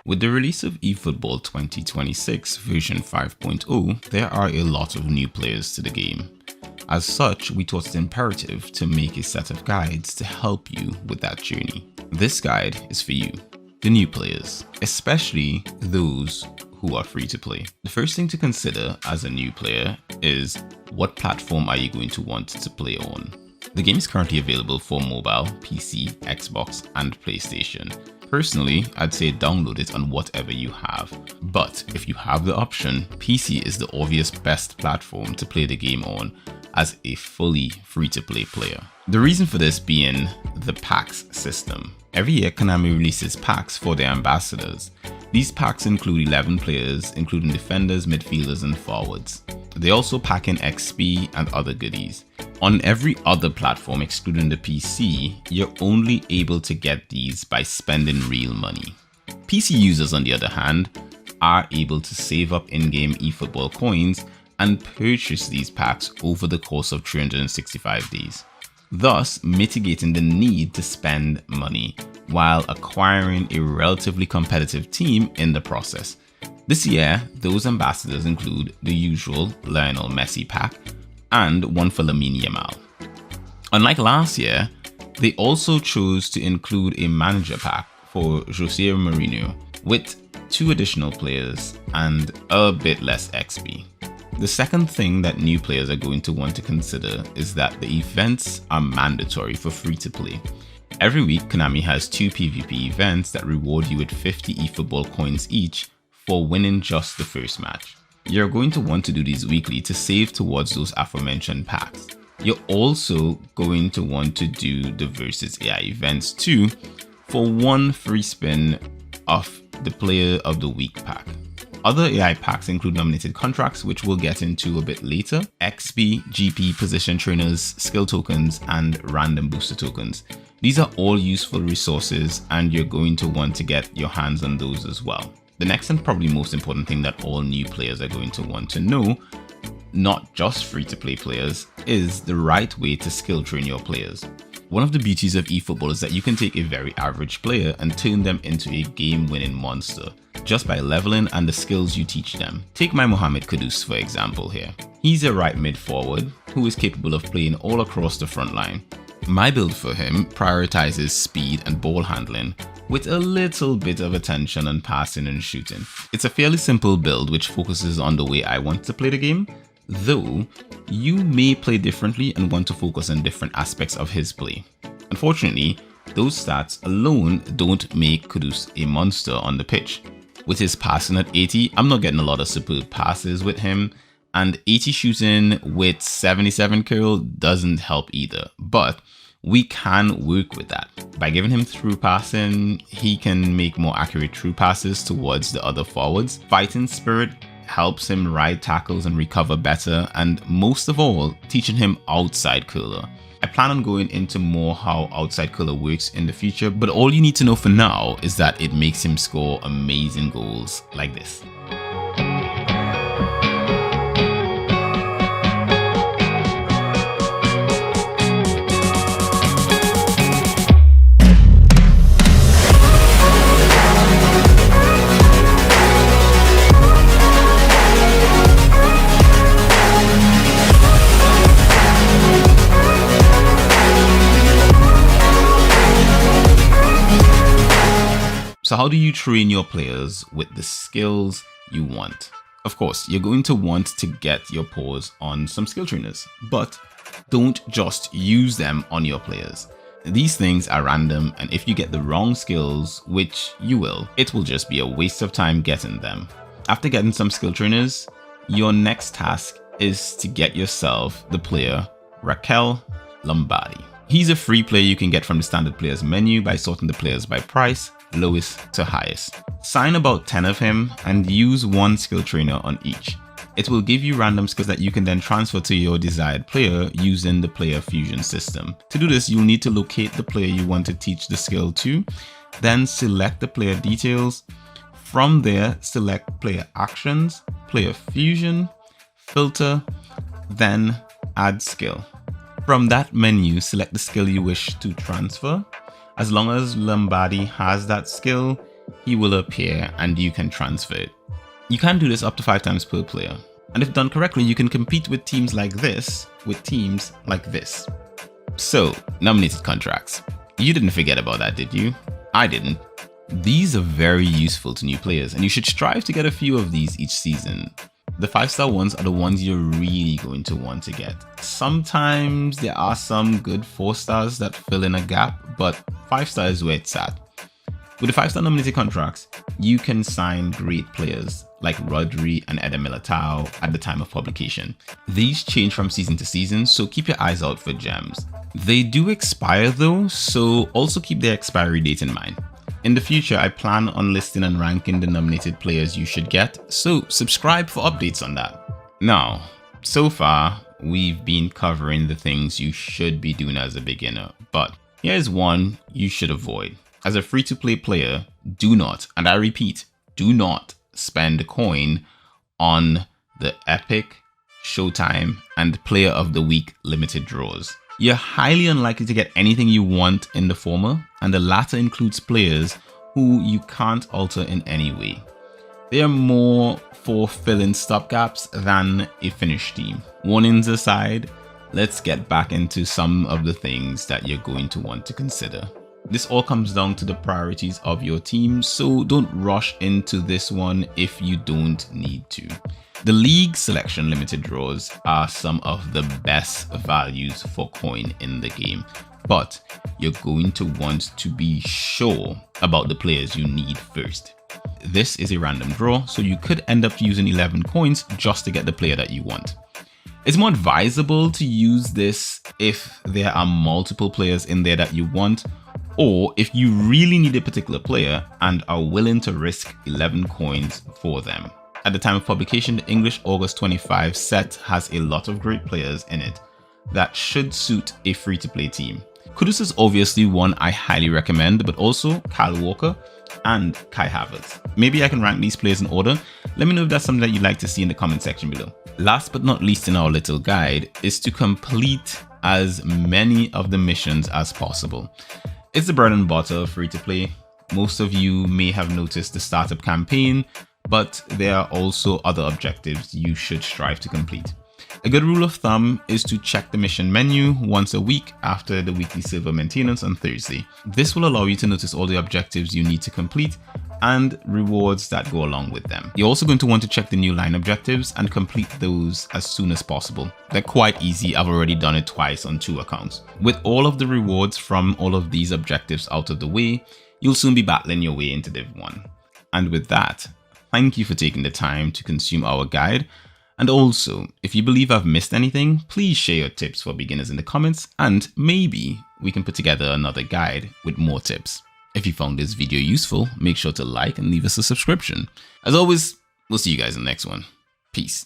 With the release of eFootball 2026 version 5.0, there are a lot of new players to the game. As such, we thought it imperative to make a set of guides to help you with that journey. This guide is for you, the new players, especially those who are free to play. The first thing to consider as a new player is what platform are you going to want to play on. The game is currently available for mobile, PC, Xbox, and PlayStation. Personally, I'd say download it on whatever you have, but if you have the option, PC is the obvious best platform to play the game on as a fully free-to-play player. The reason for this being the packs system. Every year, Konami releases packs for their ambassadors. These packs include 11 players, including defenders, midfielders, and forwards. They also pack in XP and other goodies. On every other platform, excluding the PC, you're only able to get these by spending real money. PC users, on the other hand, are able to save up in-game eFootball coins and purchase these packs over the course of 365 days, thus mitigating the need to spend money while acquiring a relatively competitive team in the process. This year, those ambassadors include the usual Lionel Messi pack and one for Lamine Yamal. Unlike last year, they also chose to include a manager pack for Jose Mourinho with 2 additional players and a bit less XP. The second thing that new players are going to want to consider is that the events are mandatory for free to play. Every week, Konami has 2 PvP events that reward you with 50 eFootball coins each for winning just the first match. You're going to want to do these weekly to save towards those aforementioned packs. You're also going to want to do the Versus AI events too for 1 free spin of the Player of the Week pack. Other AI packs include nominated contracts, which we'll get into a bit later, XP, GP, position trainers, skill tokens, and random booster tokens. These are all useful resources and you're going to want to get your hands on those as well. The next and probably most important thing that all new players are going to want to know, not just free-to-play players, is the right way to skill train your players. One of the beauties of eFootball is that you can take a very average player and turn them into a game-winning monster just by leveling and the skills you teach them. Take my Mohamed Kudus for example here. He's a right mid forward who is capable of playing all across the front line. My build for him prioritizes speed and ball handling with a little bit of attention on passing and shooting. It's a fairly simple build which focuses on the way I want to play the game, though you may play differently and want to focus on different aspects of his play. Unfortunately, those stats alone don't make Kudus a monster on the pitch. With his passing at 80, I'm not getting a lot of superb passes with him, and 80 shooting with 77 curl doesn't help either, but we can work with that. By giving him through passing, he can make more accurate through passes towards the other forwards. Fighting spirit helps him ride tackles and recover better, and most of all, teaching him outside curler. I plan on going into more how outside curler works in the future, but all you need to know for now is that it makes him score amazing goals like this. So how do you train your players with the skills you want? Of course, you're going to want to get your paws on some skill trainers, but don't just use them on your players. These things are random, and if you get the wrong skills, which you will, it will just be a waste of time getting them. After getting some skill trainers, your next task is to get yourself the player Raquel Lombardi. He's a free player you can get from the standard players menu by sorting the players by price, lowest to highest. Sign about 10 of him and use 1 skill trainer on each. It will give you random skills that you can then transfer to your desired player using the player fusion system. To do this, you'll need to locate the player you want to teach the skill to, Then select the player details. From there, select player actions, player fusion, filter, then add skill. From that menu, select the skill you wish to transfer. As long as Lombardi has that skill, he will appear and you can transfer it. You can do this up to 5 times per player. And if done correctly, you can compete with teams like this, So, nominated contracts. You didn't forget about that, did you? I didn't. These are very useful to new players, and you should strive to get a few of these each season. The 5-star ones are the ones you're really going to want to get. Sometimes there are some good 4 stars that fill in a gap, but 5 star is where it's at. With the 5-star nominated contracts, you can sign great players like Rodri and Eder Militao at the time of publication. These change from season to season, so keep your eyes out for gems. They do expire though, so also keep their expiry date in mind. In the future, I plan on listing and ranking the nominated players you should get, so subscribe for updates on that. Now, so far, we've been covering the things you should be doing as a beginner, but here's one you should avoid. As a free-to-play player, do not, and I repeat, do not spend a coin on the Epic, Showtime, and Player of the Week limited draws. You're highly unlikely to get anything you want in the former, and the latter includes players who you can't alter in any way. They are more for fill-in stopgaps than a finished team. Warnings aside, let's get back into some of the things that you're going to want to consider. This all comes down to the priorities of your team, so don't rush into this one if you don't need to. The league selection limited draws are some of the best values for coin in the game, but you're going to want to be sure about the players you need first. This is a random draw, so you could end up using 11 coins just to get the player that you want. It's more advisable to use this if there are multiple players in there that you want, or if you really need a particular player and are willing to risk 11 coins for them. At the time of publication, the English August 25 set has a lot of great players in it that should suit a free-to-play team. Kudus is obviously one I highly recommend, but also Kyle Walker and Kai Havertz. Maybe I can rank these players in order. Let me know if that's something that you'd like to see in the comment section below. Last but not least in our little guide is to complete as many of the missions as possible. It's the bread and butter of free-to-play. Most of you may have noticed the startup campaign, but there are also other objectives you should strive to complete. A good rule of thumb is to check the mission menu once a week after the weekly server maintenance on Thursday. This will allow you to notice all the objectives you need to complete and rewards that go along with them. You're also going to want to check the new line objectives and complete those as soon as possible. They're quite easy. I've already done it twice on 2 accounts. With all of the rewards from all of these objectives out of the way, you'll soon be battling your way into Div 1. And with that, thank you for taking the time to consume our guide. And also, if you believe I've missed anything, please share your tips for beginners in the comments, and maybe we can put together another guide with more tips. If you found this video useful, make sure to like and leave us a subscription. As always, we'll see you guys in the next one. Peace.